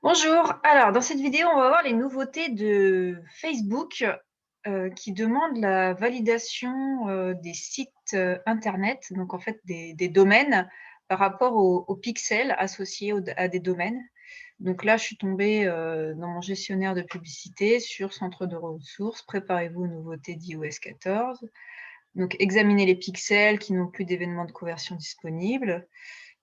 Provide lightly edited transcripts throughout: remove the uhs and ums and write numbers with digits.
Bonjour, alors dans cette vidéo, on va voir les nouveautés de Facebook qui demandent la validation des sites internet, donc en fait des domaines par rapport aux pixels associés à des domaines. Donc là, je suis tombée dans mon gestionnaire de publicité sur centre de ressources, préparez-vous aux nouveautés d'iOS 14. Donc examinez les pixels qui n'ont plus d'événements de conversion disponibles.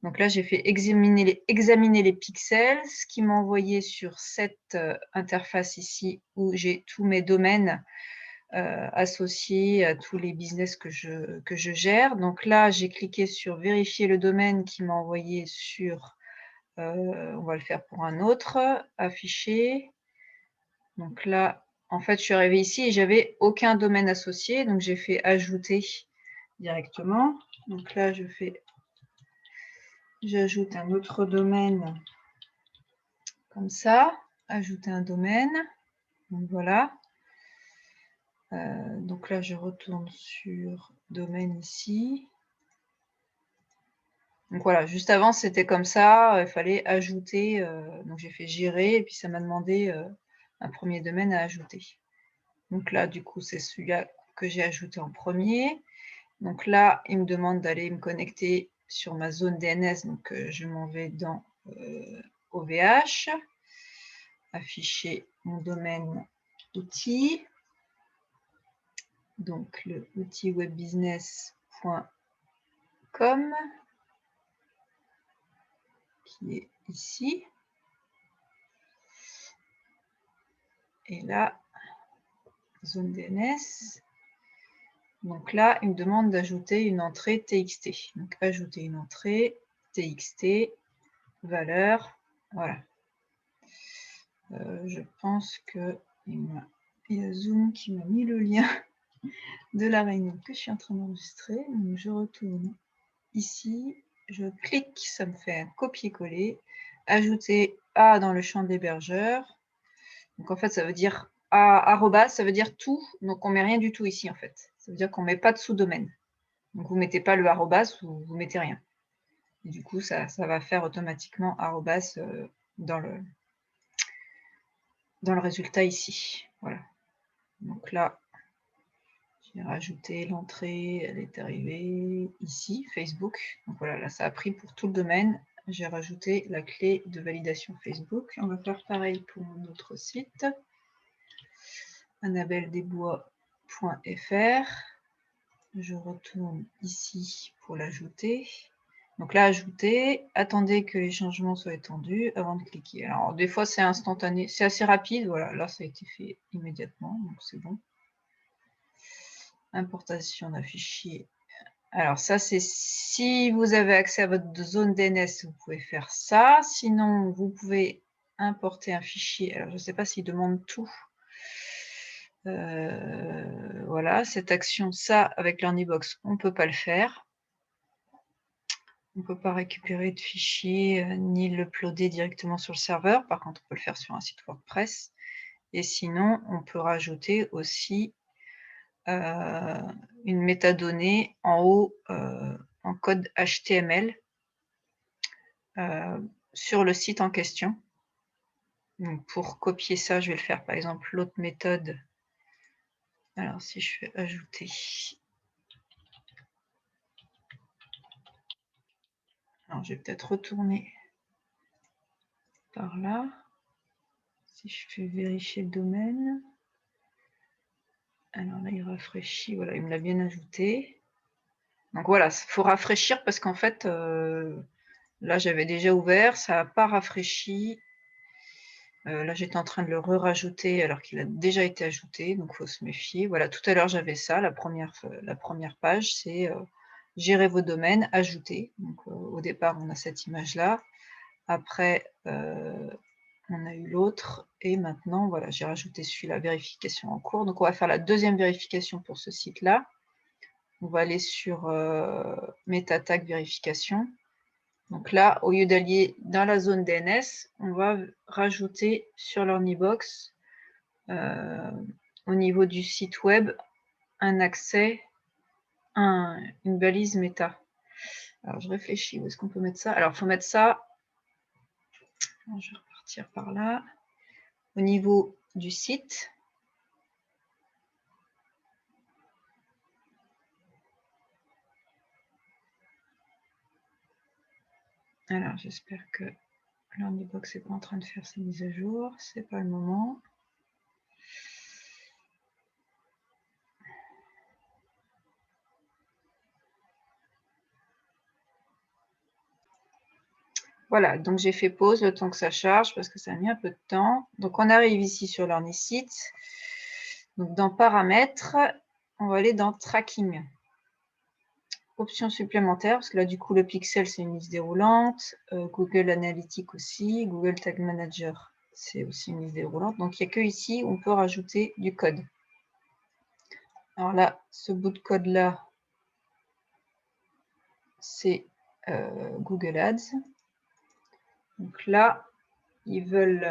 Donc là, j'ai fait examiner les pixels, ce qui m'a envoyé sur cette interface ici où j'ai tous mes domaines associés à tous les business que je gère. Donc là, j'ai cliqué sur vérifier le domaine qui m'a envoyé sur, on va le faire pour un autre, afficher. Donc là, en fait, je suis arrivée ici et j'avais aucun domaine associé, donc j'ai fait ajouter directement. Donc là, j'ajoute un autre domaine comme ça, ajouter un domaine, donc voilà. Donc là, je retourne sur domaine ici. Donc voilà, juste avant, c'était comme ça, il fallait ajouter, donc j'ai fait gérer et puis ça m'a demandé un premier domaine à ajouter. Donc là, du coup, c'est celui-là que j'ai ajouté en premier. Donc là, il me demande d'aller me connecter sur ma zone DNS, donc je m'en vais dans OVH, afficher mon domaine outil, donc le outil webbusiness.com qui est ici. Et là, zone DNS. Donc là, il me demande d'ajouter une entrée TXT. Donc ajouter une entrée TXT, valeur, voilà. Je pense qu'il y a Zoom qui m'a mis le lien de la réunion que je suis en train d'enregistrer. Donc je retourne ici, je clique, ça me fait un copier-coller, ajouter A dans le champ de l'hébergeur. Donc en fait, ça veut dire arrobas, ça veut dire tout, donc on met rien du tout ici en fait. Ça veut dire qu'on ne met pas de sous-domaine. Donc vous ne mettez pas le arrobas ou vous ne mettez rien. Et du coup, ça va faire automatiquement arrobas dans le résultat ici. Voilà. Donc là, j'ai rajouté l'entrée, elle est arrivée ici, Facebook. Donc voilà, là, ça a pris pour tout le domaine. J'ai rajouté la clé de validation Facebook. On va faire pareil pour notre site. AnnabelleDesbois.fr. Je retourne ici pour l'ajouter. Donc là, ajouter, attendez que les changements soient étendus avant de cliquer. Alors, des fois, c'est instantané, c'est assez rapide. Voilà, là, ça a été fait immédiatement, donc c'est bon. Importation d'un fichier. Alors, ça, c'est si vous avez accès à votre zone DNS, vous pouvez faire ça. Sinon, vous pouvez importer un fichier. Alors, je ne sais pas s'il demande tout. Voilà, cette action, ça, avec l'Ornibox, on ne peut pas le faire. On ne peut pas récupérer de fichiers ni l'uploader directement sur le serveur. Par contre, on peut le faire sur un site WordPress. Et sinon, on peut rajouter aussi une métadonnée en haut en code HTML sur le site en question. Donc, pour copier ça, je vais le faire par exemple l'autre méthode. Alors, si je fais ajouter. Alors, je vais peut-être retourner par là. Si je fais vérifier le domaine. Alors là, il rafraîchit. Voilà, il me l'a bien ajouté. Donc voilà, il faut rafraîchir parce qu'en fait, là, j'avais déjà ouvert, ça n'a pas rafraîchi. Là, j'étais en train de le re-rajouter alors qu'il a déjà été ajouté, donc il faut se méfier. Voilà, tout à l'heure, j'avais ça, la première page, c'est gérer vos domaines, ajouter. Donc au départ, on a cette image-là. Après, on a eu l'autre. Et maintenant, voilà, j'ai rajouté celui-là, vérification en cours. Donc on va faire la deuxième vérification pour ce site-là. On va aller sur Meta Tag vérification. Donc là, au lieu d'aller dans la zone DNS, on va rajouter sur l'Ornibox, au niveau du site web, un accès, une balise méta. Alors, je réfléchis, où est-ce qu'on peut mettre ça? Alors, il faut mettre ça. Je vais repartir partir par là. Au niveau du site, alors j'espère que l'Honeybox n'est pas en train de faire ses mises à jour, c'est pas le moment. Voilà, donc j'ai fait pause le temps que ça charge parce que ça a mis un peu de temps. Donc on arrive ici sur l'Honeysit. Donc dans paramètres, on va aller dans tracking. Options supplémentaires, parce que là du coup le pixel c'est une liste déroulante, Google Analytics aussi, Google Tag Manager c'est aussi une liste déroulante. Donc il n'y a que ici où on peut rajouter du code. Alors là, ce bout de code là, c'est Google Ads. Donc là, ils veulent...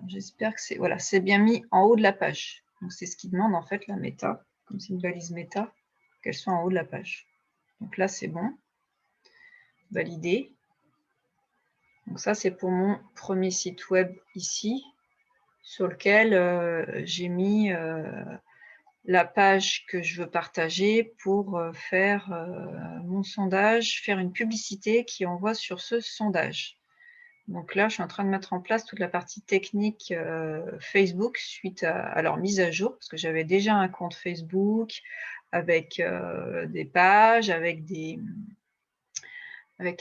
j'espère que c'est voilà, c'est bien mis en haut de la page. Donc c'est ce qui demande en fait la méta, comme c'est une balise méta, qu'elle soit en haut de la page. Donc là c'est bon. Valider. Donc ça c'est pour mon premier site web ici, sur lequel j'ai mis la page que je veux partager pour faire mon sondage, faire une publicité qui envoie sur ce sondage. Donc là, je suis en train de mettre en place toute la partie technique Facebook suite à leur mise à jour, parce que j'avais déjà un compte Facebook avec des pages, avec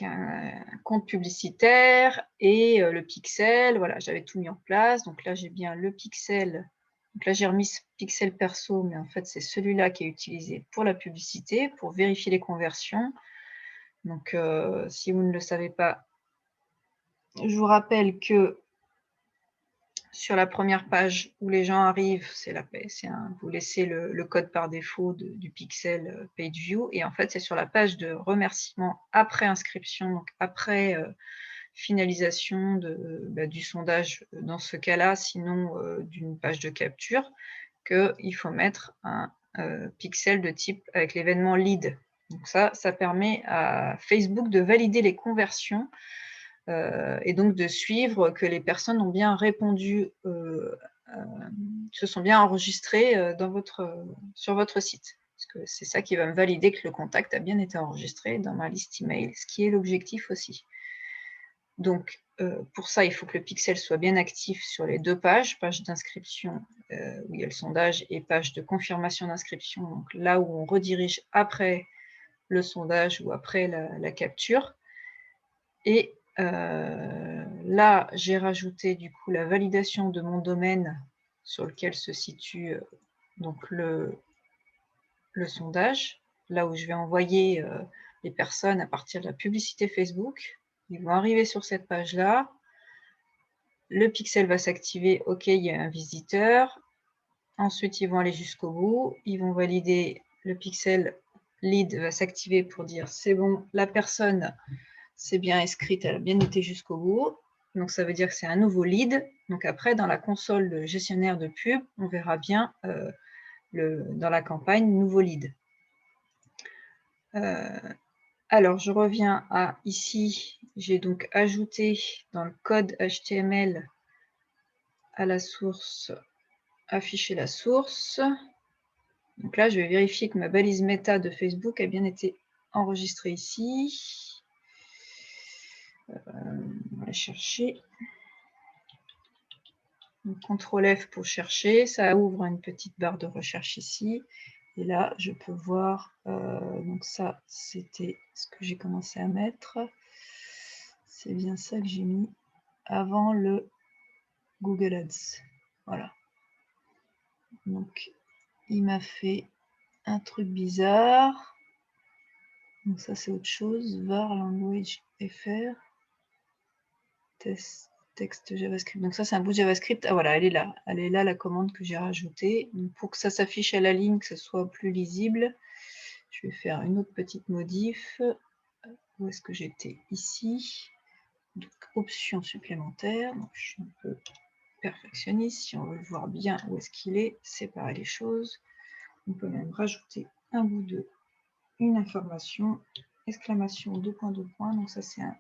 un compte publicitaire et le pixel. Voilà, j'avais tout mis en place. Donc là, j'ai bien le pixel. Donc là, j'ai remis ce pixel perso, mais en fait, c'est celui-là qui est utilisé pour la publicité, pour vérifier les conversions. Donc, si vous ne le savez pas, je vous rappelle que sur la première page où les gens arrivent, vous laissez le code par défaut du pixel page view, et en fait c'est sur la page de remerciement après inscription, donc après finalisation du sondage dans ce cas-là, sinon d'une page de capture, qu'il faut mettre un pixel de type avec l'événement lead. Donc ça permet à Facebook de valider les conversions et donc de suivre que les personnes ont bien répondu, se sont bien enregistrées sur votre site. Parce que c'est ça qui va me valider que le contact a bien été enregistré dans ma liste email, ce qui est l'objectif aussi. Donc, pour ça, il faut que le pixel soit bien actif sur les deux pages, page d'inscription où il y a le sondage et page de confirmation d'inscription, donc là où on redirige après le sondage ou après la capture. Et là, j'ai rajouté du coup la validation de mon domaine sur lequel se situe donc le sondage, là où je vais envoyer les personnes à partir de la publicité Facebook. Ils vont arriver sur cette page-là. Le pixel va s'activer. OK, il y a un visiteur. Ensuite, ils vont aller jusqu'au bout. Ils vont valider. Le pixel lead va s'activer pour dire c'est bon, la personne c'est bien inscrite, elle a bien été jusqu'au bout. Donc, ça veut dire que c'est un nouveau lead. Donc, après, dans la console de gestionnaire de pub, on verra bien dans la campagne nouveau lead. Alors, je reviens à ici. J'ai donc ajouté dans le code HTML à la source, afficher la source. Donc là, je vais vérifier que ma balise méta de Facebook a bien été enregistrée ici. On va chercher. CTRL F pour chercher, ça ouvre une petite barre de recherche ici. Et là, je peux voir, donc ça, c'était ce que j'ai commencé à mettre. C'est bien ça que j'ai mis avant le Google Ads. Voilà. Donc, il m'a fait un truc bizarre. Donc ça, c'est autre chose. var language fr. Test. Texte JavaScript. Donc ça, c'est un bout de JavaScript. Ah voilà, elle est là. Elle est là, la commande que j'ai rajoutée. Donc, pour que ça s'affiche à la ligne, que ce soit plus lisible, je vais faire une autre petite modif. Où est-ce que j'étais? Ici. Donc, options supplémentaires. Donc, je suis un peu perfectionniste. Si on veut voir bien où est-ce qu'il est, séparer les choses. On peut même rajouter un bout de une information. Exclamation, deux points, deux points. Donc ça, c'est un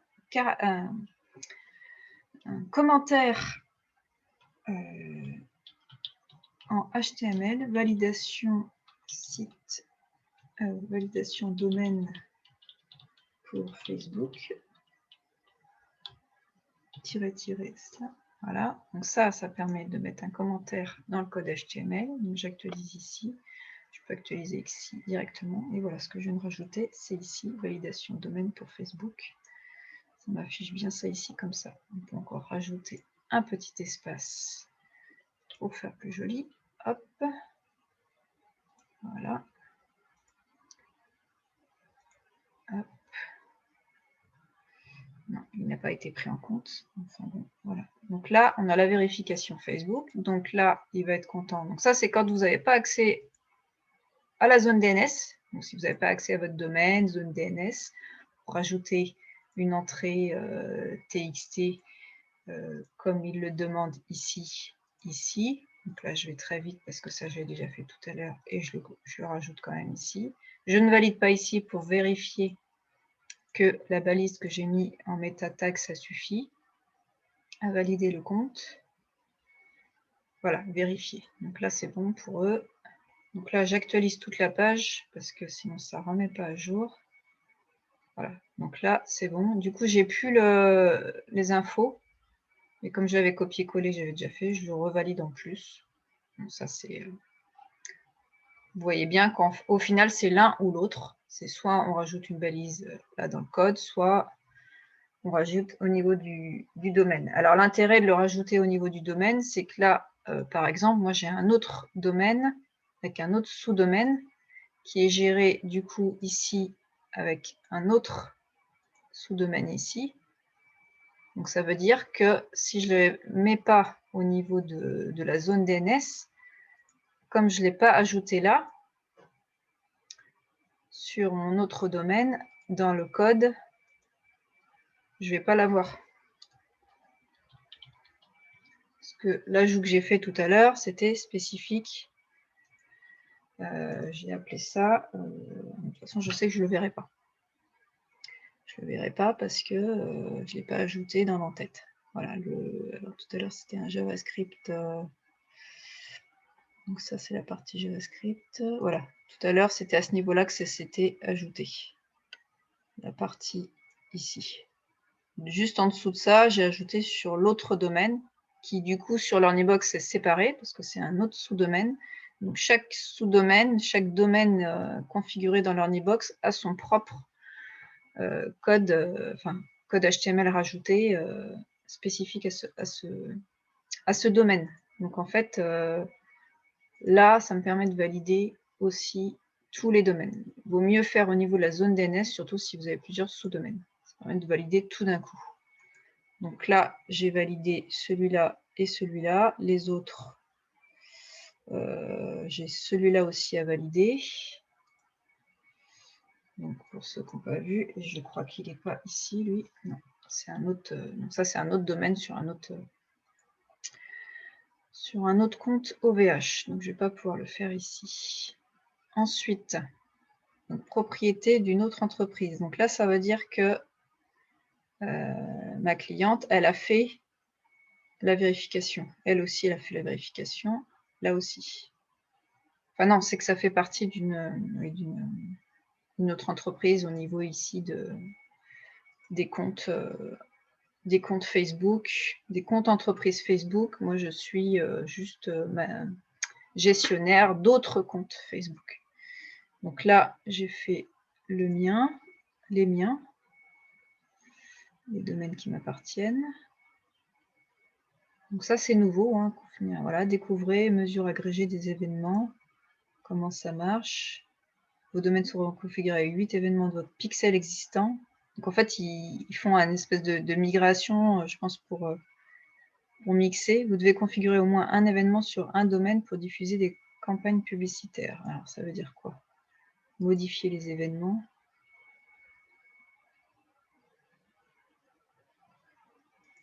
un commentaire en HTML, validation site, validation domaine pour Facebook, ça. Voilà, donc ça permet de mettre un commentaire dans le code HTML. Donc j'actualise ici, je peux actualiser ici directement. Et voilà, ce que je viens de rajouter, c'est ici, validation domaine pour Facebook. Ça m'affiche bien ça ici comme ça. On peut encore rajouter un petit espace pour faire plus joli. Hop, voilà. Hop. Non, il n'a pas été pris en compte. Enfin bon, voilà. Donc là, on a la vérification Facebook. Donc là, il va être content. Donc ça, c'est quand vous n'avez pas accès à la zone DNS. Donc si vous n'avez pas accès à votre domaine, zone DNS, pour rajouter une entrée TXT comme il le demande ici. Donc là, je vais très vite parce que ça, j'ai déjà fait tout à l'heure et je le rajoute quand même ici. Je ne valide pas ici pour vérifier que la balise que j'ai mis en meta tag, ça suffit à valider le compte. Voilà, vérifier. Donc là, c'est bon pour eux. Donc là, j'actualise toute la page parce que sinon, ça ne remet pas à jour. Voilà, donc là, c'est bon. Du coup, j'ai plus les infos. Mais comme j'avais copié-collé, j'avais déjà fait, je le revalide en plus. Donc ça, c'est... Vous voyez bien qu'au final, c'est l'un ou l'autre. C'est soit on rajoute une balise là dans le code, soit on rajoute au niveau du domaine. Alors, l'intérêt de le rajouter au niveau du domaine, c'est que là, par exemple, moi, j'ai un autre domaine avec un autre sous-domaine qui est géré, du coup, ici, avec un autre sous-domaine ici. Donc, ça veut dire que si je ne le mets pas au niveau de la zone DNS, comme je ne l'ai pas ajouté là, sur mon autre domaine, dans le code, je ne vais pas l'avoir. Parce que l'ajout que j'ai fait tout à l'heure, c'était spécifique. J'ai appelé ça. De toute façon, je sais que je ne le verrai pas. Je ne le verrai pas parce que je ne l'ai pas ajouté dans l'entête. Voilà, alors, tout à l'heure, c'était un JavaScript. Donc ça, c'est la partie JavaScript. Voilà, tout à l'heure, c'était à ce niveau-là que ça s'était ajouté. La partie ici. Juste en dessous de ça, j'ai ajouté sur l'autre domaine, qui du coup, sur l'Ornibox, est séparé, parce que c'est un autre sous-domaine. Donc chaque sous-domaine, chaque domaine configuré dans l'Ornibox a son propre code HTML rajouté spécifique à ce domaine. Donc en fait, là, ça me permet de valider aussi tous les domaines. Il vaut mieux faire au niveau de la zone DNS, surtout si vous avez plusieurs sous-domaines. Ça permet de valider tout d'un coup. Donc là, j'ai validé celui-là et celui-là. Les autres, j'ai celui-là aussi à valider. Donc pour ceux qui n'ont pas vu, je crois qu'il n'est pas ici, lui. Non, c'est un autre. Donc ça, c'est un autre domaine sur un autre compte OVH. Donc je ne vais pas pouvoir le faire ici. Ensuite, donc, propriété d'une autre entreprise. Donc là, ça veut dire que ma cliente, elle a fait la vérification. Elle aussi, elle a fait la vérification. Là aussi. Enfin non, c'est que ça fait partie d'une autre entreprise au niveau ici des comptes Facebook, des comptes entreprises Facebook. Moi, je suis juste gestionnaire d'autres comptes Facebook. Donc là, j'ai fait le mien, les miens, les domaines qui m'appartiennent. Donc ça, c'est nouveau. Hein. Voilà, découvrez, mesure agrégée des événements, comment ça marche. Vos domaines seront configurés avec 8 événements de votre pixel existant. Donc en fait, ils font une espèce de migration, je pense, pour mixer. Vous devez configurer au moins un événement sur un domaine pour diffuser des campagnes publicitaires. Alors ça veut dire quoi? Modifier les événements.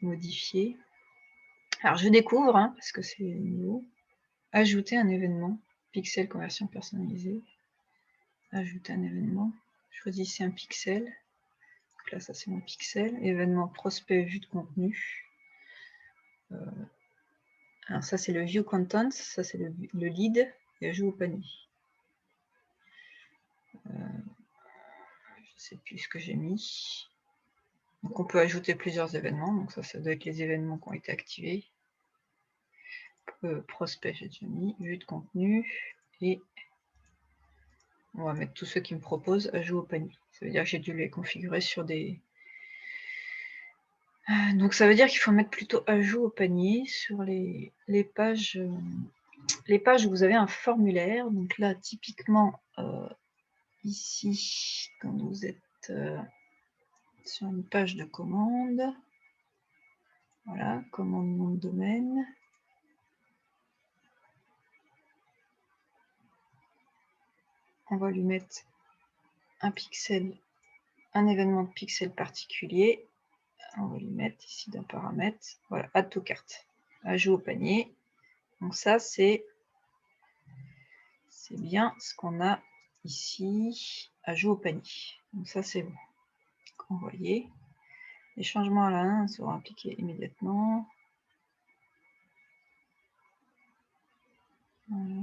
Modifier. Alors je découvre, hein, parce que c'est nouveau. Ajouter un événement. Pixel conversion personnalisée. Ajouter un événement. Choisissez un pixel. Donc là, ça c'est mon pixel. Événement prospect vue de contenu. Alors ça, c'est le View Content, ça c'est le lead, et ajout au panier. Je ne sais plus ce que j'ai mis. Donc on peut ajouter plusieurs événements, donc ça doit être les événements qui ont été activés. Prospect, j'ai déjà mis, vue de contenu, et on va mettre tous ceux qui me proposent ajout au panier. Ça veut dire que j'ai dû les configurer sur des... Donc ça veut dire qu'il faut mettre plutôt ajout au panier sur les pages où vous avez un formulaire. Donc là, typiquement, ici, quand vous êtes sur une page de commande, voilà, commande nom de domaine. On va lui mettre un pixel, un événement de pixel particulier. On va lui mettre ici d'un paramètre, voilà, add to cart, ajout au panier. Donc ça, c'est bien ce qu'on a ici, ajout au panier. Donc ça, c'est bon. Envoyer. Les changements à la main seront appliqués immédiatement. Voilà.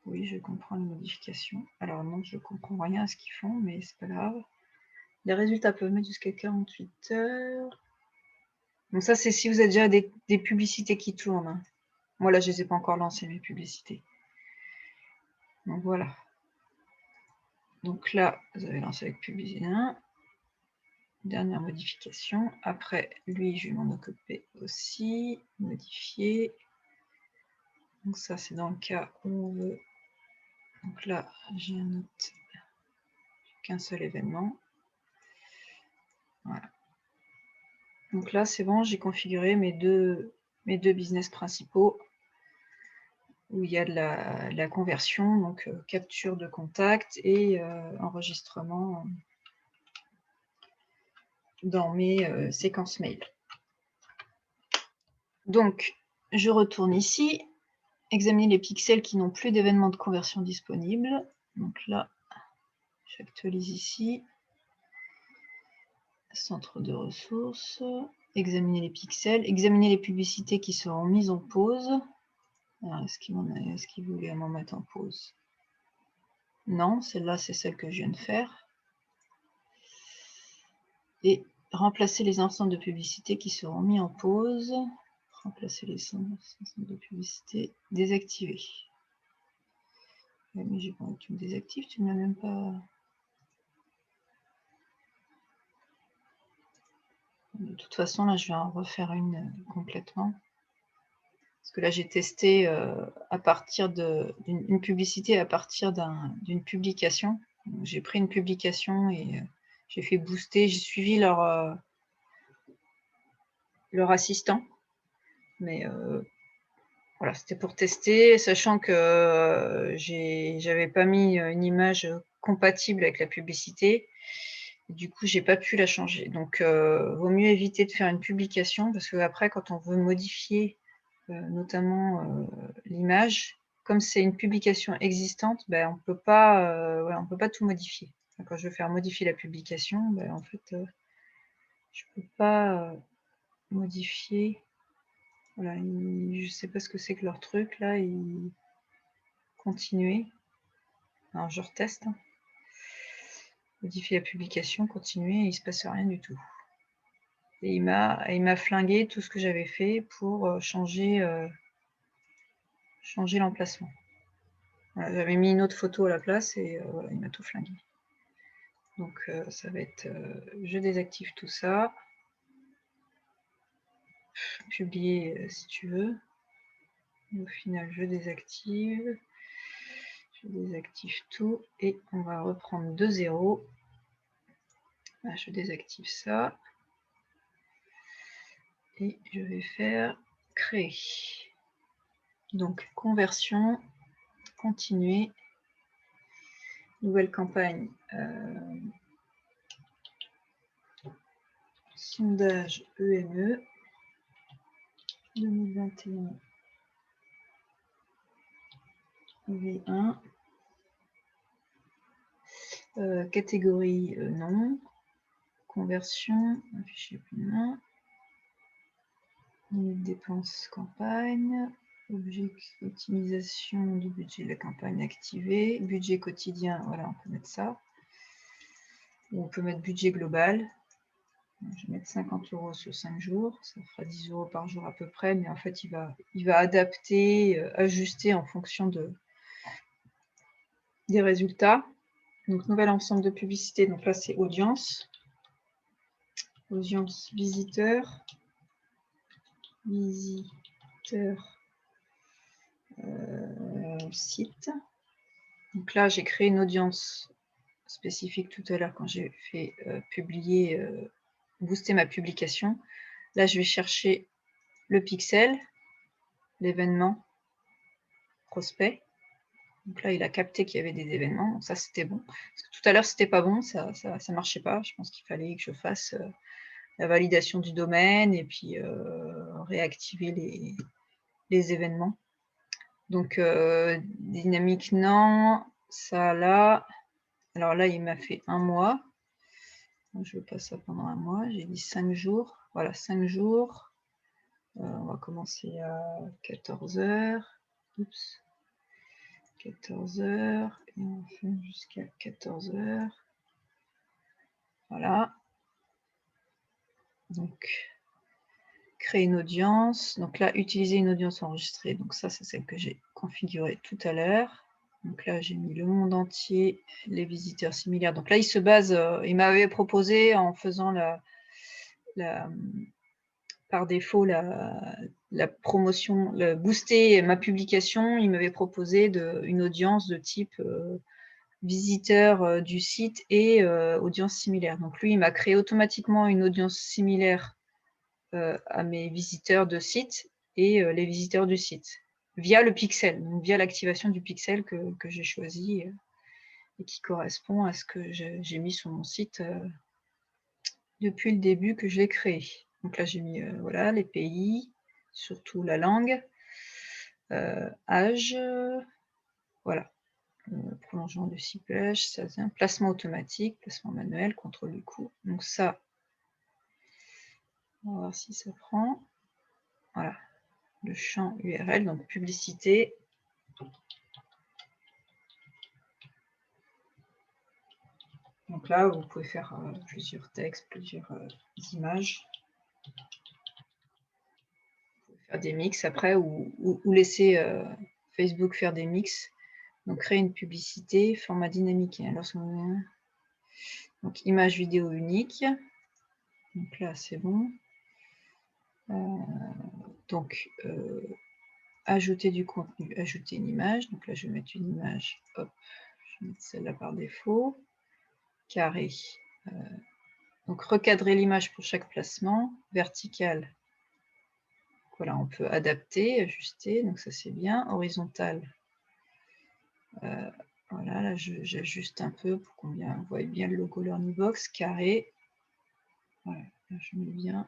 Oui, je comprends les modifications. Alors non, je ne comprends rien à ce qu'ils font, mais c'est pas grave. Les résultats peuvent mettre jusqu'à 48 heures. Donc ça, c'est si vous avez déjà des publicités qui tournent. Hein. Moi, là, je ne les ai pas encore lancées, mes publicités. Donc voilà. Donc là, vous avez lancé avec publicité 1. Dernière modification. Après, lui, je vais m'en occuper aussi. Modifier. Donc ça, c'est dans le cas où on veut. Donc là, j'ai un autre, qu'un seul événement. Voilà. Donc là, c'est bon, j'ai configuré mes deux business principaux où il y a de la conversion, donc capture de contact et enregistrement dans mes séquences mail. Donc, je retourne ici, examiner les pixels qui n'ont plus d'événements de conversion disponibles. Donc là, j'actualise ici. Centre de ressources, examiner les pixels, examiner les publicités qui seront mises en pause. Est-ce qu'il voulait m'en mettre en pause? Non, celle-là, c'est celle que je viens de faire. Et remplacer les ensembles de publicités qui seront mis en pause. Remplacer les ensembles de publicités, désactiver. Mais j'ai pas envie que tu me désactives, tu ne m'as même pas... De toute façon, là, je vais en refaire une complètement. Parce que là, j'ai testé à partir d'une publicité, à partir d'une publication. J'ai pris une publication et j'ai fait booster, j'ai suivi leur assistant. Mais voilà, c'était pour tester, sachant que j'avais pas mis une image compatible avec la publicité. Du coup, j'ai pas pu la changer. Donc, vaut mieux éviter de faire une publication parce que après, quand on veut modifier notamment l'image, comme c'est une publication existante, ben, on peut pas tout modifier. Quand je veux faire modifier la publication, ben, en fait, je peux pas modifier. Voilà, je sais pas ce que c'est que leur truc là. Continuer. Alors je reteste. Hein. Modifier la publication, continuer, et il se passe rien du tout. Et il m'a flingué tout ce que j'avais fait pour changer l'emplacement. Voilà, j'avais mis une autre photo à la place et voilà, il m'a tout flingué. Donc ça va être, je désactive tout ça. Publier si tu veux. Et au final, je désactive. Je désactive tout et on va reprendre de zéro. Là, je désactive ça. Et je vais faire créer. Donc, conversion, continuer, nouvelle campagne, sondage EME, 2021 V1, catégorie non, conversion, affiché plus non, Limite dépenses campagne. Optimisation du budget de la campagne activé. Budget quotidien, voilà, on peut mettre ça. Ou on peut mettre budget global. Je vais mettre 50 € sur 5 jours. Ça fera 10 € par jour à peu près. Mais en fait, il va adapter, ajuster en fonction des résultats. Donc, nouvel ensemble de publicité. Donc là, c'est audience. Audience visiteur. Visiteur. Site. Donc là, j'ai créé une audience spécifique tout à l'heure quand j'ai fait publier, booster ma publication. Là, je vais chercher le pixel, l'événement, prospect. Donc là, il a capté qu'il y avait des événements. Donc ça, c'était bon. Parce que tout à l'heure, c'était pas bon, ça marchait pas. Je pense qu'il fallait que je fasse la validation du domaine et puis réactiver les événements. Donc, dynamique, non. Ça, là. Alors là, il m'a fait 1 mois. Je veux pas ça pendant 1 mois. J'ai dit 5 jours. Voilà, 5 jours. On va commencer à 14 h. Oups. 14 h. Et on fait jusqu'à 14 h. Voilà. Donc, créer une audience. Donc là, utiliser une audience enregistrée. Donc ça, c'est celle que j'ai configurée tout à l'heure. Donc là, j'ai mis le monde entier, les visiteurs similaires. Donc là, il se base, il m'avait proposé en faisant par défaut la promotion, booster ma publication, il m'avait proposé une audience de type visiteur du site et audience similaire. Donc lui, il m'a créé automatiquement une audience similaire à mes visiteurs de site et les visiteurs du site, via le pixel, donc via l'activation du pixel que j'ai choisi et qui correspond à ce que j'ai mis sur mon site depuis le début que je l'ai créé. Donc là, j'ai mis voilà, les pays, surtout la langue, âge, voilà, prolongement de ciblage, ça vient, placement automatique, placement manuel, contrôle du coût. Donc ça, on va voir si ça prend. Voilà, le champ URL, donc publicité. Donc là, vous pouvez faire plusieurs textes, plusieurs images. Vous pouvez faire des mix après ou laisser Facebook faire des mix. Donc, créer une publicité, format dynamique. Donc, image vidéo unique. Donc là, c'est bon. Donc, ajouter du contenu, ajouter une image. Donc là, je vais mettre une image. Hop, je vais mettre celle-là par défaut. Carré. Donc, recadrer l'image pour chaque placement. Vertical. Voilà, on peut adapter, ajuster. Donc, ça, c'est bien. Horizontal. Voilà, là, j'ajuste un peu pour qu'on voit bien le logo Learnybox. Carré. Voilà, là, je mets bien.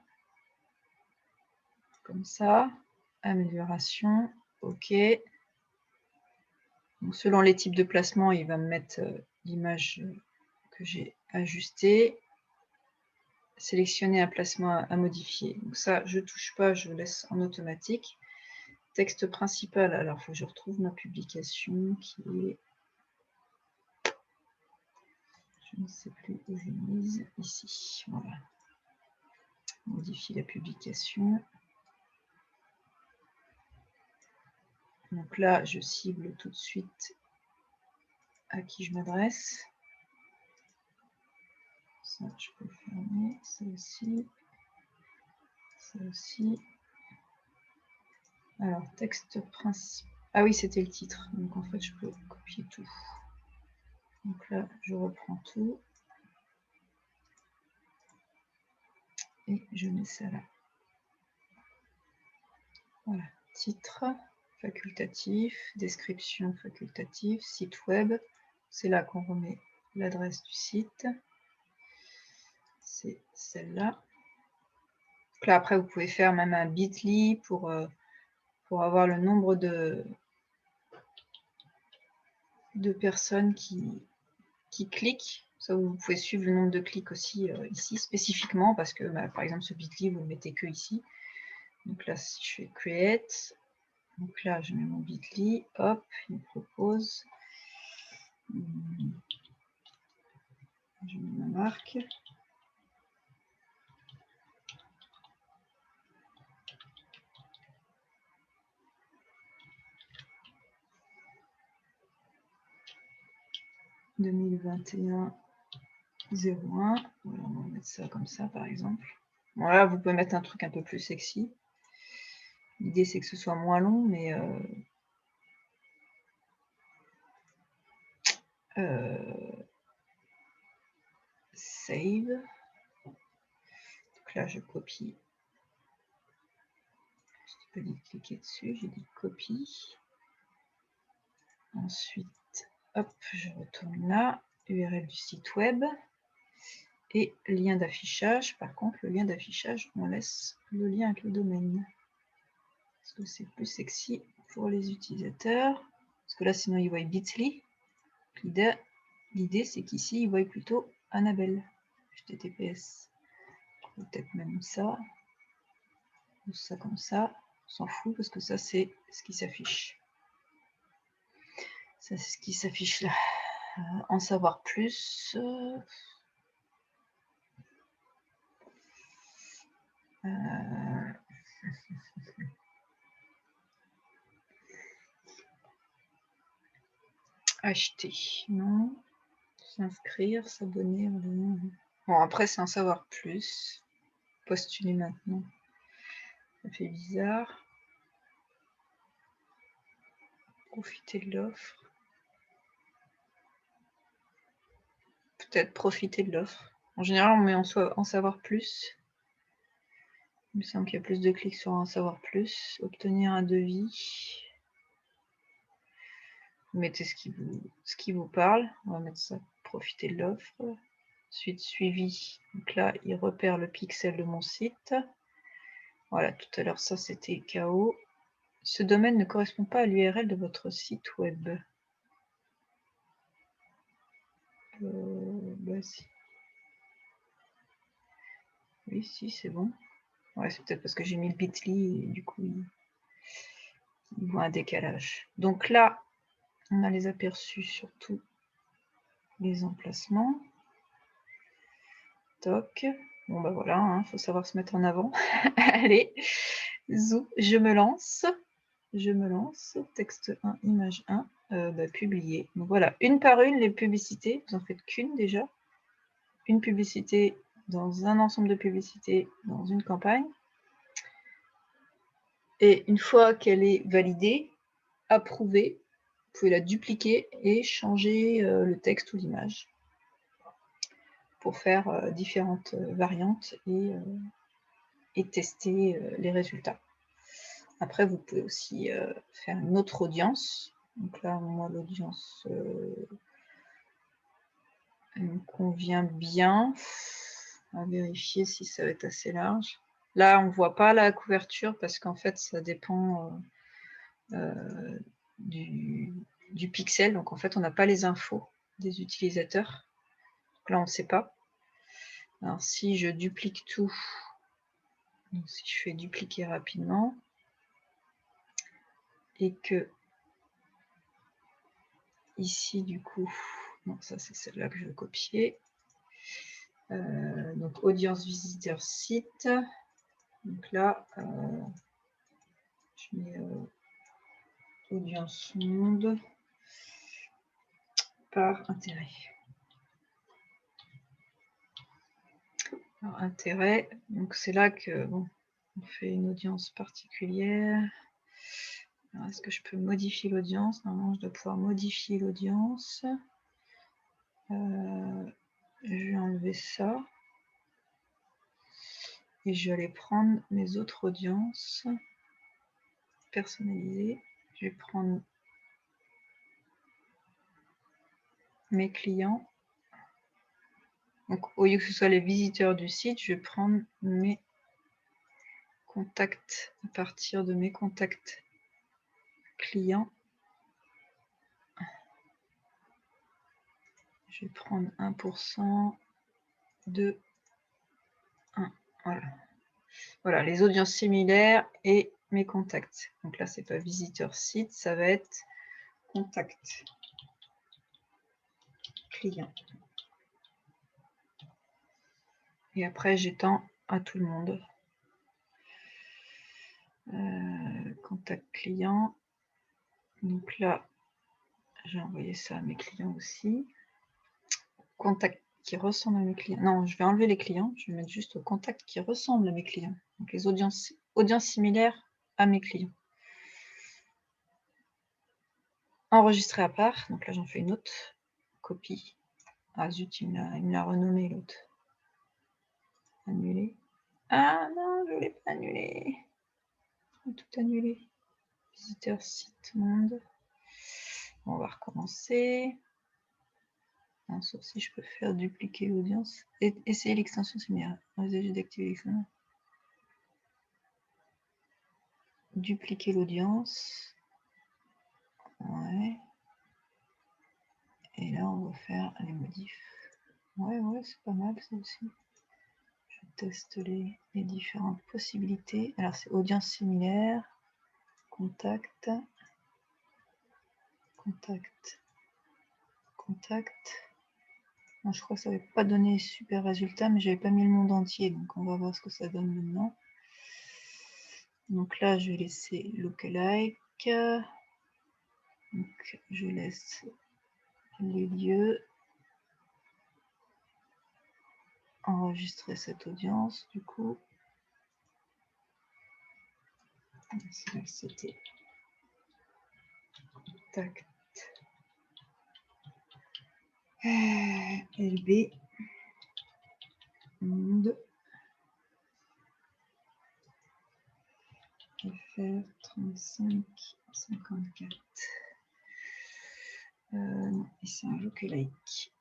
Comme ça, amélioration, OK. Donc, selon les types de placement, il va me mettre l'image que j'ai ajustée. Sélectionner un placement à modifier. Donc ça, je ne touche pas, je laisse en automatique. Texte principal, alors il faut que je retrouve ma publication qui est... Je ne sais plus où j'ai mise, ici. Voilà. Modifier la publication. Donc là, je cible tout de suite à qui je m'adresse. Ça, je peux fermer. Ça aussi. Ça aussi. Alors, texte principal. Ah oui, c'était le titre. Donc, en fait, je peux copier tout. Donc là, je reprends tout. Et je mets ça là. Voilà. Titre facultatif, description facultative, site web. C'est là qu'on remet l'adresse du site. C'est celle-là. Là, après, vous pouvez faire même un bit.ly pour avoir le nombre de personnes qui cliquent. Ça, vous pouvez suivre le nombre de clics aussi ici spécifiquement parce que, par exemple, ce bit.ly, vous ne le mettez que ici. Donc là, si je fais create, donc là, je mets mon bit.ly, hop, il me propose. Je mets ma marque. « 2021 01 ». Voilà, on va mettre ça comme ça, par exemple. Voilà, vous pouvez mettre un truc un peu plus sexy. L'idée, c'est que ce soit moins long, mais save. Donc là, je copie. Je peux cliquer dessus, j'ai dit copie. Ensuite, hop, je retourne là, URL du site web et lien d'affichage. Par contre, le lien d'affichage, on laisse le lien avec le domaine. Parce que c'est plus sexy pour les utilisateurs. Parce que là, sinon, ils voient bit.ly. L'idée, c'est qu'ici, ils voient plutôt Annabelle. HTTPS. Peut-être même ça. Ou ça comme ça. On s'en fout parce que ça, c'est ce qui s'affiche. Ça, c'est ce qui s'affiche là. En savoir plus. Acheter, non. S'inscrire, s'abonner. Bon, après, c'est en savoir plus. Postuler maintenant. Ça fait bizarre. Profiter de l'offre. Peut-être profiter de l'offre. En général, on met en savoir plus. Il me semble qu'il y a plus de clics sur en savoir plus. Obtenir un devis. Vous mettez ce qui vous parle. On va mettre ça. Profiter de l'offre. Ensuite, suivi. Donc là, il repère le pixel de mon site. Voilà, tout à l'heure, ça, c'était KO. Ce domaine ne correspond pas à l'URL de votre site web. Bah si. Oui, si, c'est bon. Ouais, c'est peut-être parce que j'ai mis le bit.ly et du coup, il voit un décalage. Donc là, on a les aperçus sur tous les emplacements. Toc. Bon, bah voilà, hein, faut savoir se mettre en avant. Allez, zou, je me lance. Je me lance. Texte 1, image 1. Publier. Donc voilà, une par une, les publicités. Vous en faites qu'une déjà. Une publicité dans un ensemble de publicités dans une campagne. Et une fois qu'elle est validée, approuvée, vous pouvez la dupliquer et changer le texte ou l'image pour faire différentes variantes et tester les résultats. Après, vous pouvez aussi faire une autre audience. Donc là, moi, l'audience me convient bien. On va vérifier si ça va être assez large. Là, on ne voit pas la couverture parce qu'en fait, ça dépend du pixel. Donc, en fait, on n'a pas les infos des utilisateurs. Donc là, on ne sait pas. Alors, si je duplique tout, donc si je fais dupliquer rapidement, et que ici, du coup, non, ça c'est celle-là que je veux copier. Donc, audience visiteur site. Donc là, je mets audience monde par intérêt. Alors, intérêt, donc c'est là que bon, on fait une audience particulière. Est-ce que je peux modifier l'audience? Normalement, je dois pouvoir modifier l'audience. Je vais enlever ça. Et je vais aller prendre mes autres audiences personnalisées. Je vais prendre mes clients. Donc, au lieu que ce soit les visiteurs du site, je vais prendre mes contacts à partir de mes contacts clients. Je vais prendre 1% de 1. Voilà. Voilà, les audiences similaires et mes contacts. Donc là, c'est pas visiteur site, ça va être contact client. Et après, j'étends à tout le monde. Contact client. Donc là, j'ai envoyé ça à mes clients aussi. Contact qui ressemble à mes clients. Non, je vais enlever les clients. Je vais mettre juste au contact qui ressemble à mes clients. Donc les audiences similaires à mes clients. Enregistrer à part. Donc là, j'en fais une autre. Copie. Ah zut, il me l'a renommé l'autre. Annuler. Ah non, je ne voulais pas annuler. Je vais tout annuler. Visiteur site monde. On va recommencer. Non, sauf si je peux faire dupliquer l'audience. Et essayer l'extension similaire. Envisager d'activer l'extension. Dupliquer l'audience. Ouais. Et là, on va faire les modifs. Ouais, c'est pas mal ça aussi. Je teste les différentes possibilités. Alors, c'est audience similaire, contact, contact, contact. Bon, je crois que ça n'avait pas donné super résultat, mais j'avais pas mis le monde entier, donc on va voir ce que ça donne maintenant. Donc là, je vais laisser lookalike. Donc, je laisse les lieux. Enregistrer cette audience, du coup. C'était contact LB monde FR 35 54. Non, et c'est un lookalike.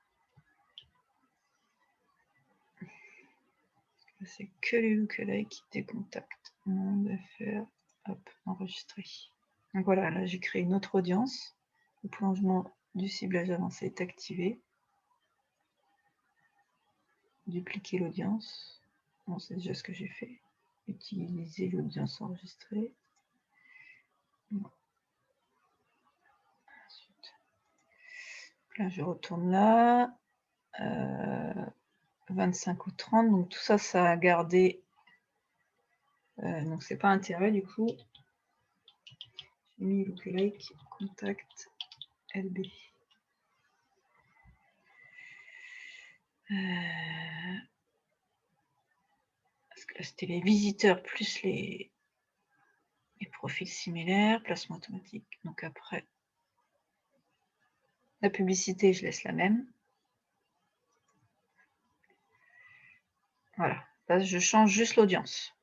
C'est que les lookalikes des contacts. Monde FR, hop, enregistré. Donc voilà, là j'ai créé une autre audience. Le prolongement du ciblage avancé est activé. Dupliquer l'audience. Bon, c'est déjà ce que j'ai fait. Utiliser l'audience enregistrée. Bon. Ensuite, là, je retourne là. 25 ou 30. Donc tout ça, ça a gardé. Donc c'est pas intérêt du coup. J'ai mis lookalike, contact, LB. Parce que là, c'était les visiteurs plus les profils similaires, placement automatique. Donc après, la publicité, je laisse la même. Voilà. Là, je change juste l'audience.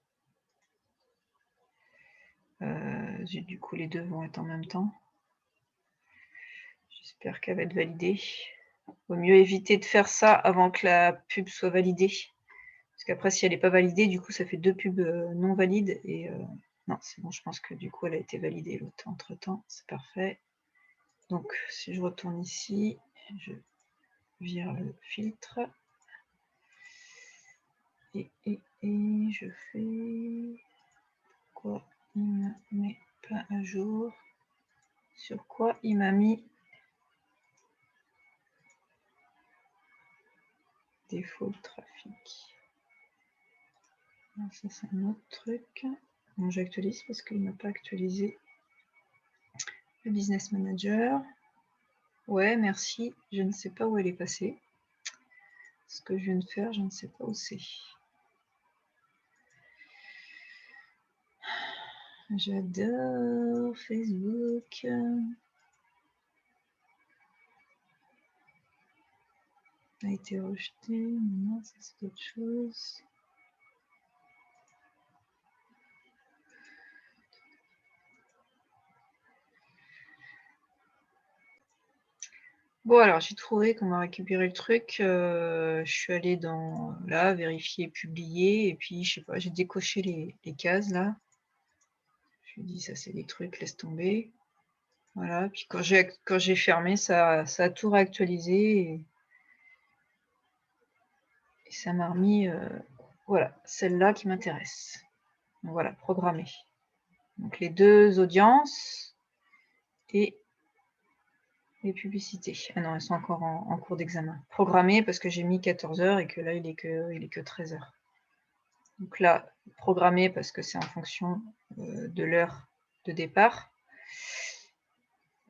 Du coup, les deux vont être en même temps. J'espère qu'elle va être validée. Il vaut mieux éviter de faire ça avant que la pub soit validée. Parce qu'après, si elle n'est pas validée, du coup, ça fait deux pubs non valides. Et non, c'est bon, je pense que du coup, elle a été validée l'autre entre-temps. C'est parfait. Donc, si je retourne ici, je vire le filtre. Et je fais... Pourquoi il ne met pas à jour? Sur quoi il m'a mis défaut de trafic? Alors, ça, c'est un autre truc. Bon, j'actualise parce qu'il ne m'a pas actualisé le business manager. Ouais, merci. Je ne sais pas où elle est passée. Ce que je viens de faire, je ne sais pas où c'est. J'adore Facebook. A été rejeté. Non, ça c'est autre chose. Bon, alors j'ai trouvé qu'on a récupéré le truc. Je suis allée dans là, vérifier, publier, et puis je sais pas, j'ai décoché les cases là. Je me dis ça c'est des trucs, laisse tomber. Voilà, puis quand j'ai fermé, ça a tout réactualisé et ça m'a remis Voilà, celle-là qui m'intéresse. Voilà, programmer. Donc les 2 audiences et les publicités. Ah non, elles sont encore en cours d'examen. Programmer parce que j'ai mis 14 h et que là, il est que 13 h. Donc là, programmer parce que c'est en fonction de l'heure de départ.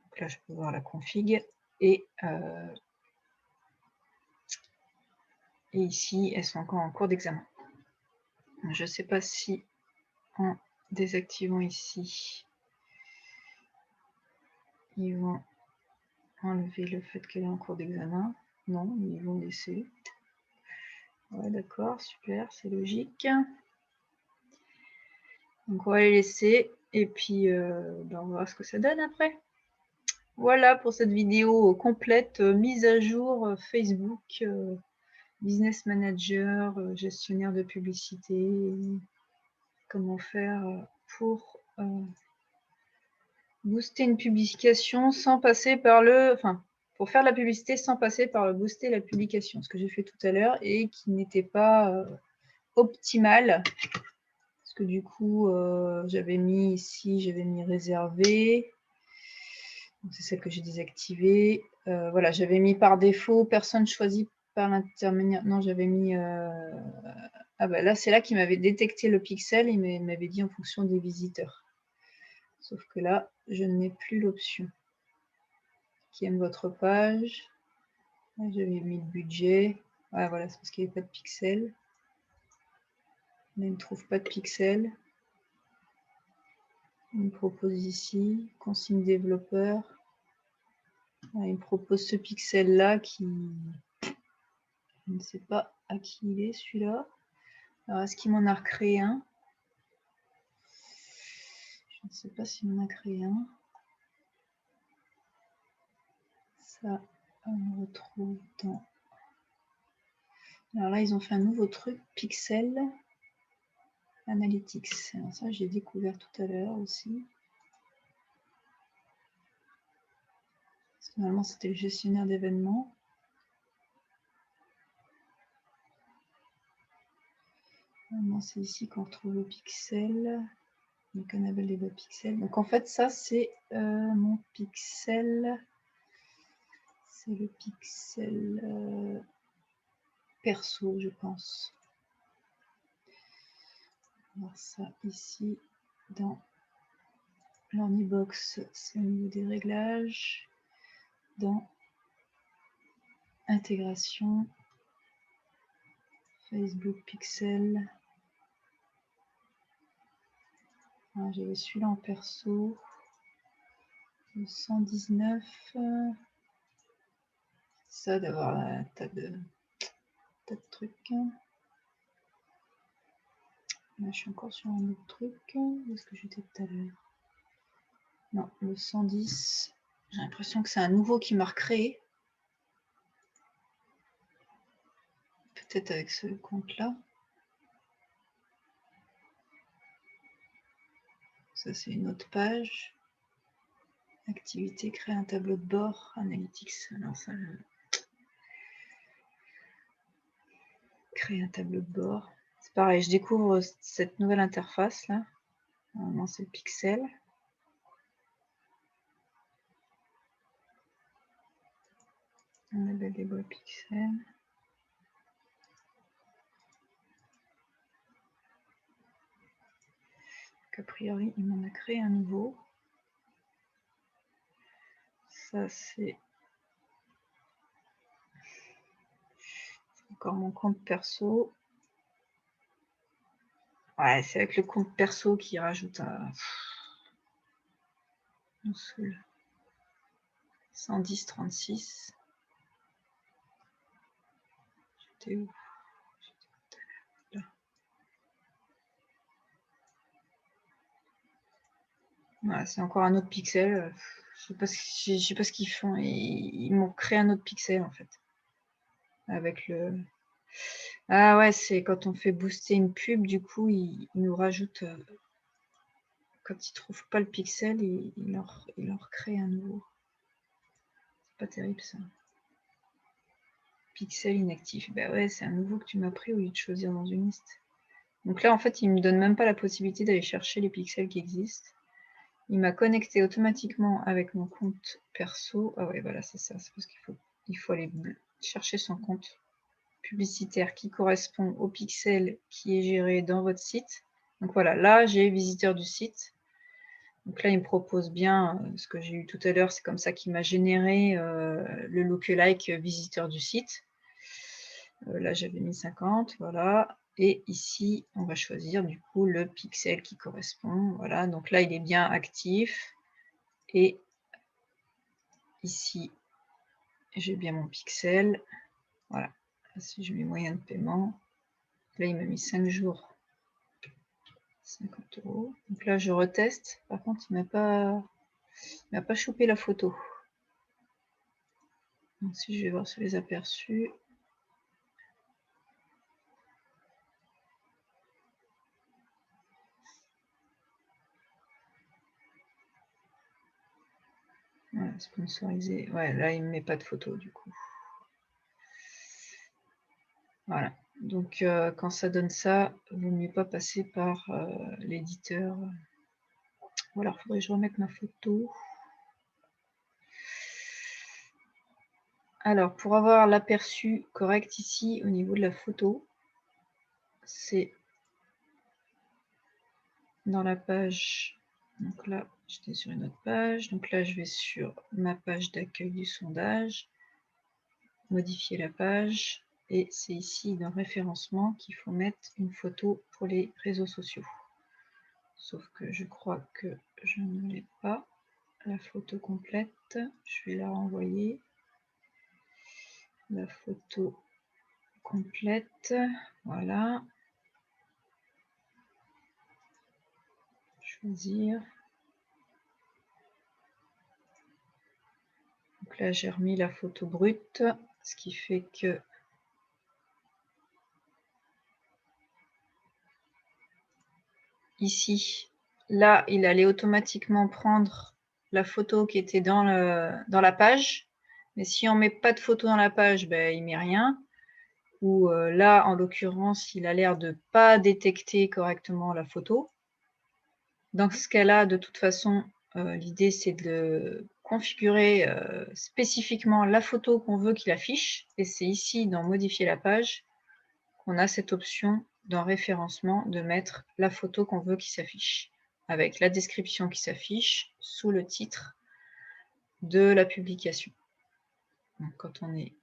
Donc là, je peux voir la config. Et ici, elles sont encore en cours d'examen. Je ne sais pas si en désactivant ici, ils vont enlever le fait qu'elle est en cours d'examen. Non, ils vont laisser. Ouais, d'accord, super, c'est logique. Donc on va les laisser et puis on va voir ce que ça donne après. Voilà pour cette vidéo complète, mise à jour Facebook, Business Manager, gestionnaire de publicité, comment faire pour booster une publication sans passer par le... Enfin, pour faire de la publicité sans passer par le booster la publication, ce que j'ai fait tout à l'heure et qui n'était pas optimal. Parce que du coup, j'avais mis ici, j'avais mis réservé. C'est celle que j'ai désactivée. Voilà, j'avais mis par défaut, personne choisie par l'intermédiaire. Non, j'avais mis... Ah bah là, c'est là qu'il m'avait détecté le pixel, il m'avait dit en fonction des visiteurs. Sauf que là, je n'ai plus l'option. Qui aime votre page. J'avais mis le budget. Ah, voilà, c'est parce qu'il n'y avait pas de pixels. Là, il ne trouve pas de pixels. Il me propose ici, consigne développeur. Ah, il me propose ce pixel-là qui... Je ne sais pas à qui il est, celui-là. Alors, est-ce qu'il m'en a recréé un? Je ne sais pas s'il m'en a créé un. Ça, on retrouve dans... Alors là, ils ont fait un nouveau truc, Pixel Analytics. Alors ça, j'ai découvert tout à l'heure aussi. Normalement, c'était le gestionnaire d'événements. Normalement, c'est ici qu'on retrouve le pixel. Donc, un label des pixels. Donc, en fait, ça, c'est mon pixel. C'est le pixel perso, je pense. On va voir ça ici dans l'Ornibox. C'est au niveau des réglages. Dans intégration. Facebook Pixel. J'avais celui-là en perso. Le 119. Ça d'avoir un tas de trucs. Là, je suis encore sur un autre truc. Où est-ce que j'étais tout à l'heure? Non, le 110. J'ai l'impression que c'est un nouveau qui m'a recréé. Peut-être avec ce compte-là. Ça, c'est une autre page. Activité, créer un tableau de bord, Analytics. Alors ça, créer un tableau de bord. C'est pareil, je découvre cette nouvelle interface là. Normalement, c'est le pixel. Un label des bois pixels. A priori, il m'en a créé un nouveau. Ça, c'est encore mon compte perso. Ouais, c'est avec le compte perso qui rajoute un... On saoule. 110, 36. J'étais où? Là. Ouais, c'est encore un autre pixel. Je sais pas ce qu'ils font. Ils m'ont créé un autre pixel en fait. Avec le... Ah ouais, c'est quand on fait booster une pub, du coup, ils nous rajoutent... quand ils trouvent pas le pixel, ils leur créent un nouveau. C'est pas terrible ça. Pixel inactif. Bah ouais, c'est un nouveau que tu m'as pris au lieu de choisir dans une liste. Donc là, en fait, il ne me donne même pas la possibilité d'aller chercher les pixels qui existent. Il m'a connecté automatiquement avec mon compte perso. Ah ouais, voilà, c'est ça. C'est parce qu'il faut aller chercher son compte publicitaire qui correspond au pixel qui est géré dans votre site. Donc voilà, là, j'ai visiteur du site. Donc là, il me propose bien ce que j'ai eu tout à l'heure. C'est comme ça qu'il m'a généré le lookalike visiteur du site. Là, j'avais mis 50, voilà. Et ici, on va choisir du coup le pixel qui correspond. Voilà, donc là, il est bien actif. Et ici, j'ai bien mon pixel. Voilà. Si je mets moyen de paiement, là, il m'a mis 5 jours. 50 €. Donc là, je reteste. Par contre, il m'a pas chopé la photo. Donc si je vais voir sur les aperçus. Voilà, sponsorisé. Ouais, là, il ne met pas de photo du coup. Voilà. Donc, quand ça donne ça, il vaut mieux pas passer par l'éditeur. Voilà, il faudrait que je remette ma photo. Alors, pour avoir l'aperçu correct ici, au niveau de la photo, c'est dans la page. Donc là, j'étais sur une autre page. Donc là, je vais sur ma page d'accueil du sondage, modifier la page. Et c'est ici dans référencement qu'il faut mettre une photo pour les réseaux sociaux. Sauf que je crois que je ne l'ai pas. La photo complète, je vais la renvoyer. La photo complète, voilà. Choisir. Donc là, j'ai remis la photo brute, ce qui fait que ici, là, il allait automatiquement prendre la photo qui était dans la page. Mais si on ne met pas de photo dans la page, ben, il ne met rien. Ou là, en l'occurrence, il a l'air de ne pas détecter correctement la photo. Dans ce cas-là, de toute façon, l'idée, c'est de configurer spécifiquement la photo qu'on veut qu'il affiche. Et c'est ici, dans modifier la page, qu'on a cette option dans référencement de mettre la photo qu'on veut qui s'affiche, avec la description qui s'affiche sous le titre de la publication. Donc, quand on est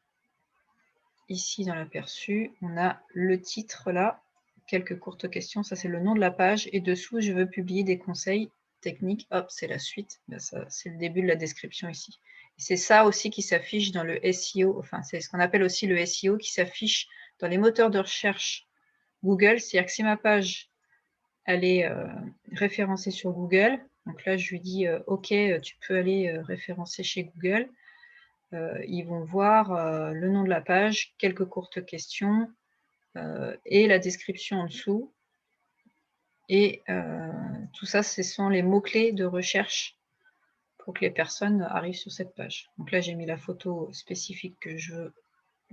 ici dans l'aperçu, on a le titre là, quelques courtes questions, ça c'est le nom de la page, et dessous je veux publier des conseils techniques, hop, c'est la suite, ben c'est le début de la description ici. C'est ça aussi qui s'affiche dans le SEO, enfin c'est ce qu'on appelle aussi le SEO qui s'affiche dans les moteurs de recherche Google, c'est-à-dire que si ma page elle est référencée sur Google, donc là je lui dis ok, tu peux aller référencer chez Google, ils vont voir le nom de la page, quelques courtes questions et la description en dessous. Et tout ça, ce sont les mots-clés de recherche pour que les personnes arrivent sur cette page. Donc là, j'ai mis la photo spécifique que je veux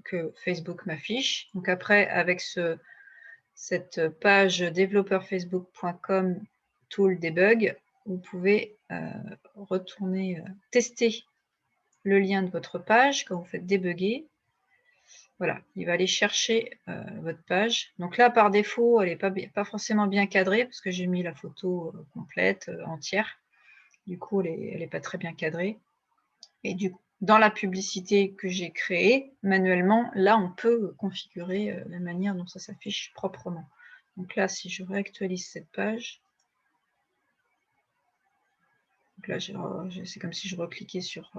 que Facebook m'affiche. Donc après, avec cette page développeurfacebook.com tool debug, vous pouvez retourner tester le lien de votre page quand vous faites débugger. Voilà, il va aller chercher votre page. Donc là, par défaut, elle n'est pas forcément bien cadrée parce que j'ai mis la photo complète, entière. Du coup, elle n'est pas très bien cadrée. Et dans la publicité que j'ai créée, manuellement, là, on peut configurer la manière dont ça s'affiche proprement. Donc là, si je réactualise cette page, donc là, c'est comme si je recliquais sur...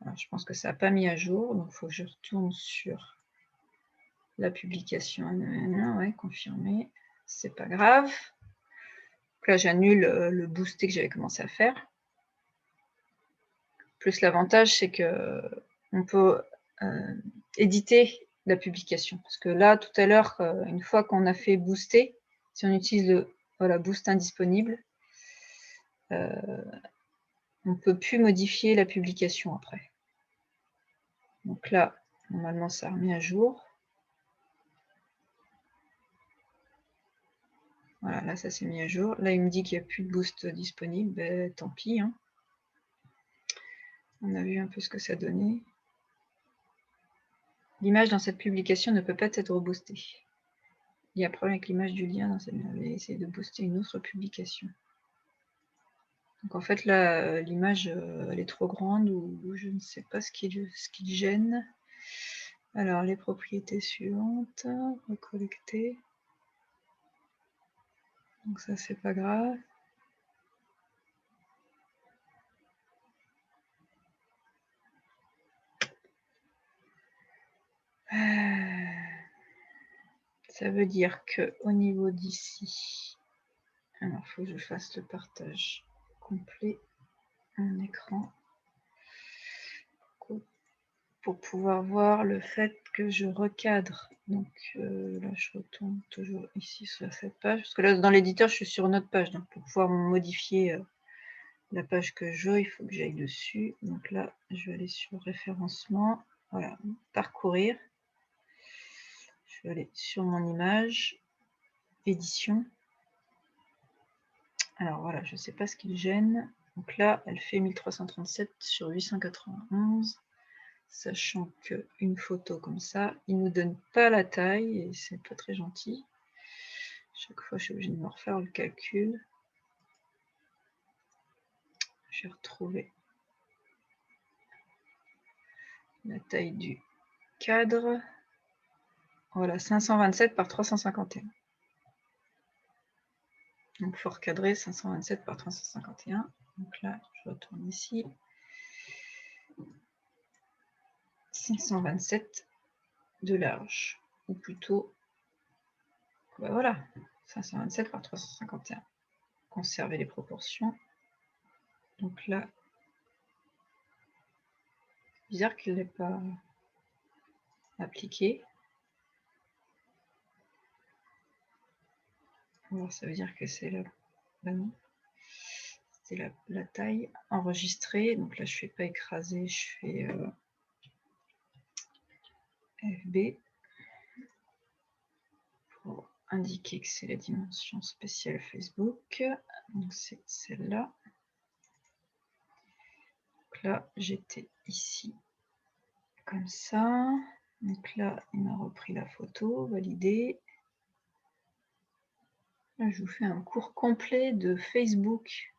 alors, je pense que ça n'a pas mis à jour, donc il faut que je retourne sur la publication. Ouais, confirmer, c'est pas grave. Donc là, j'annule le boosté que j'avais commencé à faire. Plus l'avantage, c'est que on peut éditer la publication. Parce que là, tout à l'heure, une fois qu'on a fait booster, si on utilise le boost indisponible, on ne peut plus modifier la publication après. Donc là, normalement, ça a remis à jour. Voilà, là, ça s'est mis à jour. Là, il me dit qu'il n'y a plus de boost disponible. Ben, tant pis. Hein. On a vu un peu ce que ça donnait. L'image dans cette publication ne peut pas être reboostée. Il y a un problème avec l'image du lien. Je vais essayer de booster une autre publication. Donc en fait, là, l'image, elle est trop grande ou je ne sais pas ce qui gêne. Alors, les propriétés suivantes. Recollecter. Donc ça, c'est pas grave. Ça veut dire qu'au niveau d'ici, alors il faut que je fasse le partage complet en écran pour pouvoir voir le fait que je recadre. Donc là, je retourne toujours ici sur cette page, parce que là, dans l'éditeur, je suis sur une autre page. Donc pour pouvoir modifier la page que je veux, il faut que j'aille dessus. Donc là, je vais aller sur référencement, voilà, parcourir. Je vais aller sur mon image, édition. Alors voilà, je ne sais pas ce qui gêne. Donc là, elle fait 1337 sur 891, sachant qu'une photo comme ça, il ne nous donne pas la taille et c'est pas très gentil. Chaque fois, je suis obligée de me refaire le calcul. J'ai retrouvé la taille du cadre. Voilà, 527 par 351. Donc, il faut recadrer 527 par 351. Donc là, je retourne ici. 527 de large, ou plutôt, ben voilà, 527 par 351. Conserver les proportions. Donc là, bizarre qu'il ne l'ait pas appliqué. Alors ça veut dire que c'est là. Ben c'était la taille enregistrée. Donc là, je ne fais pas écraser, je fais FB pour indiquer que c'est la dimension spéciale Facebook. Donc c'est celle-là. Donc là, j'étais ici comme ça. Donc là, il m'a repris la photo, validé. Là, je vous fais un cours complet de Facebook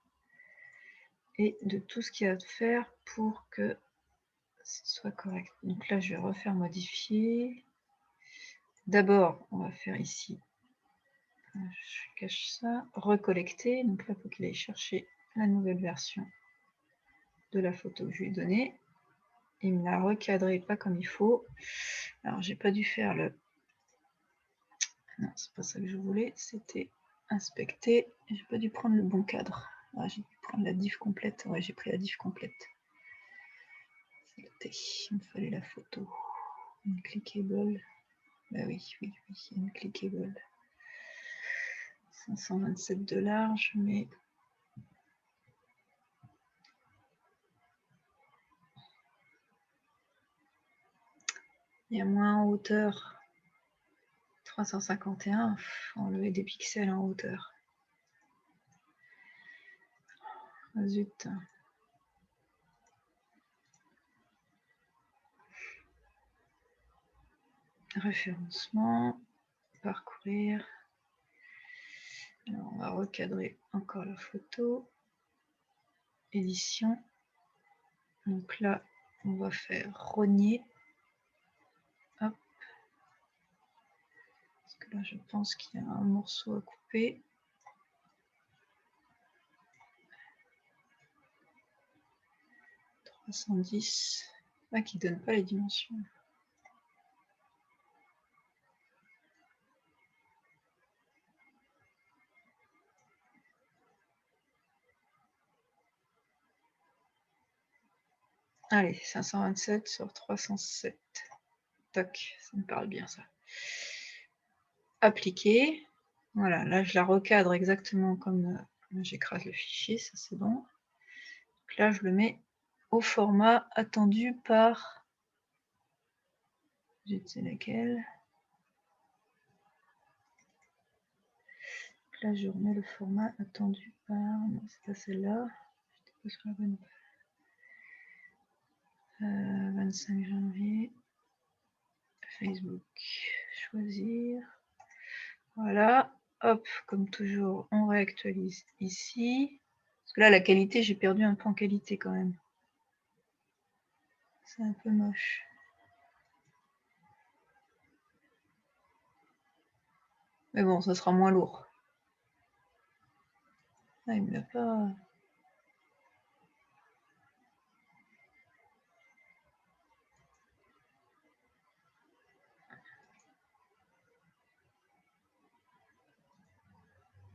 et de tout ce qu'il y a à faire pour que ce soit correct. Donc là, je vais refaire modifier. D'abord, on va faire ici, je cache ça, recollecter. Donc là, il faut qu'il aille chercher la nouvelle version de la photo que je lui ai donnée. Il me l'a recadré pas comme il faut. Alors, j'ai pas dû faire le... Non, c'est pas ça que je voulais. C'était inspecter. J'ai pas dû prendre le bon cadre. Ah, j'ai dû prendre la diff complète. Ouais, j'ai pris la diff complète. Il me fallait la photo. Une clickable. Bah oui, une clickable. 527 de large, mais il y a moins en hauteur. 351, enlever des pixels en hauteur. Ah, zut. Référencement, parcourir. Alors, on va recadrer encore la photo. Édition. Donc là, on va faire rogner. Hop. Parce que là, je pense qu'il y a un morceau à couper. « 310 ». Ah, qui ne donne pas les dimensions. Allez, 527 sur 307. Toc, ça me parle bien ça. Appliquer. Voilà, là je la recadre exactement comme j'écrase le fichier, ça c'est bon. Donc là je le mets au format attendu par... Je sais laquelle. Là, je remets le format attendu par... Non, c'est pas celle-là. Je pas sur la bonne. 25 janvier. Facebook. Choisir. Voilà. Hop, comme toujours, on réactualise ici. Parce que là, la qualité, j'ai perdu un peu en qualité quand même. C'est un peu moche. Mais bon, ça sera moins lourd. Ah, il me l'a pas...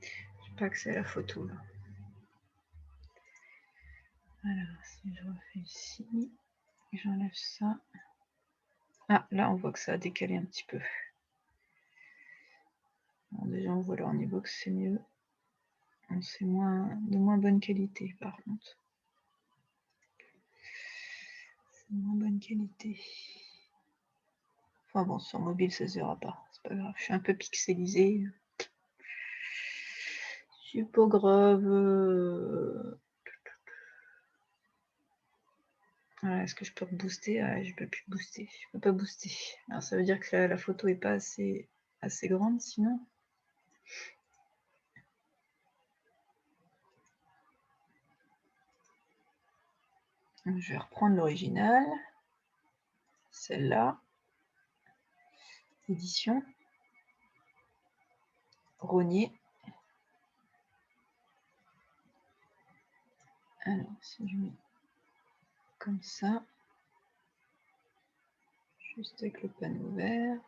J'ai pas accès à la photo, là. Alors, si je refais ici, j'enlève ça. Ah, là, on voit que ça a décalé un petit peu. Bon, déjà, on voit leur Onibox, c'est mieux. C'est de moins bonne qualité, par contre. C'est de moins bonne qualité. Enfin bon, sur mobile, ça se verra pas. C'est pas grave. Je suis un peu pixelisée. C'est pas grave. Voilà, est-ce que je peux rebooster? Ah, je peux plus booster. Je peux pas booster. Alors ça veut dire que la photo est pas assez grande sinon. Je vais reprendre l'original. Celle-là. Édition. Rogner. Alors, si je mets comme ça, juste avec le panneau vert.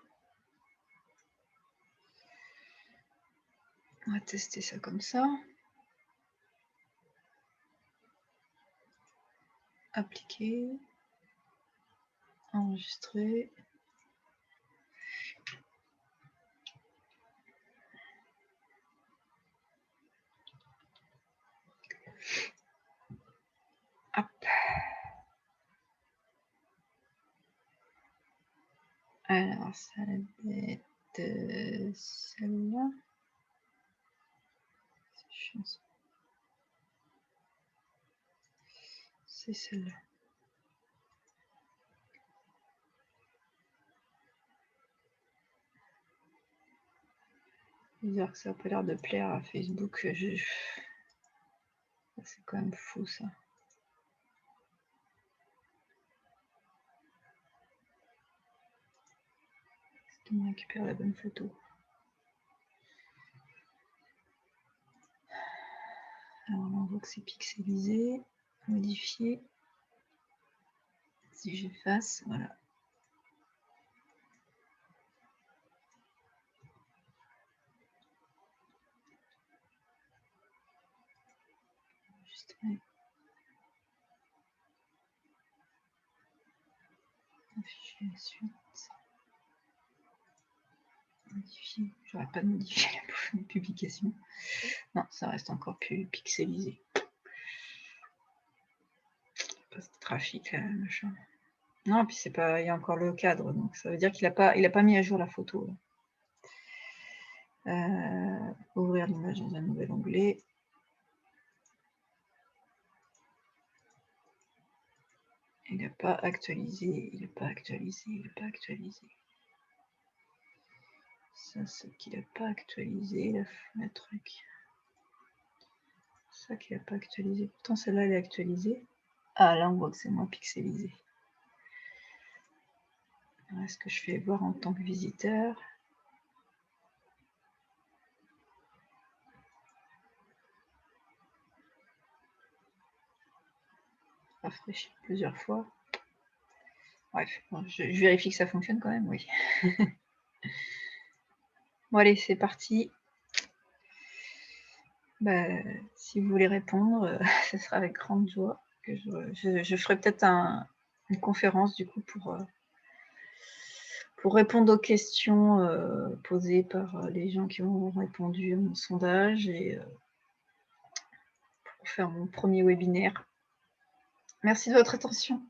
On va tester ça comme ça. Appliquer. Enregistrer. Hop. Alors, ça va être celle-là. C'est celle-là. Bizarre que ça n'a pas l'air de plaire à Facebook. C'est quand même fou ça. Est-ce qu'il me récupère la bonne photo? Alors on voit que c'est pixelisé. Modifier. Si j'efface, voilà. Juste afficher la suite. Modifier. J'aurais pas modifié la publication. Non, ça reste encore plus pixelisé. Pas de trafic là, machin. Non, puis c'est pas, il y a encore le cadre, donc ça veut dire qu'il a pas mis à jour la photo. Ouvrir l'image dans un nouvel onglet. Il n'a pas actualisé, il n'a pas actualisé, il n'a pas actualisé. Ça, c'est qu'il n'a pas actualisé, la truc. Ça qu'il n'a pas actualisé. Pourtant, celle-là, elle est actualisée. Ah, là, on voit que c'est moins pixelisé. Est-ce que je fais voir en tant que visiteur? Rafraîchir plusieurs fois. Bref, bon, je vérifie que ça fonctionne quand même, oui. Bon, allez, c'est parti. Bah, si vous voulez répondre, ce sera avec grande joie que je ferai peut-être une conférence du coup pour répondre aux questions posées par les gens qui ont répondu à mon sondage et pour faire mon premier webinaire. Merci de votre attention.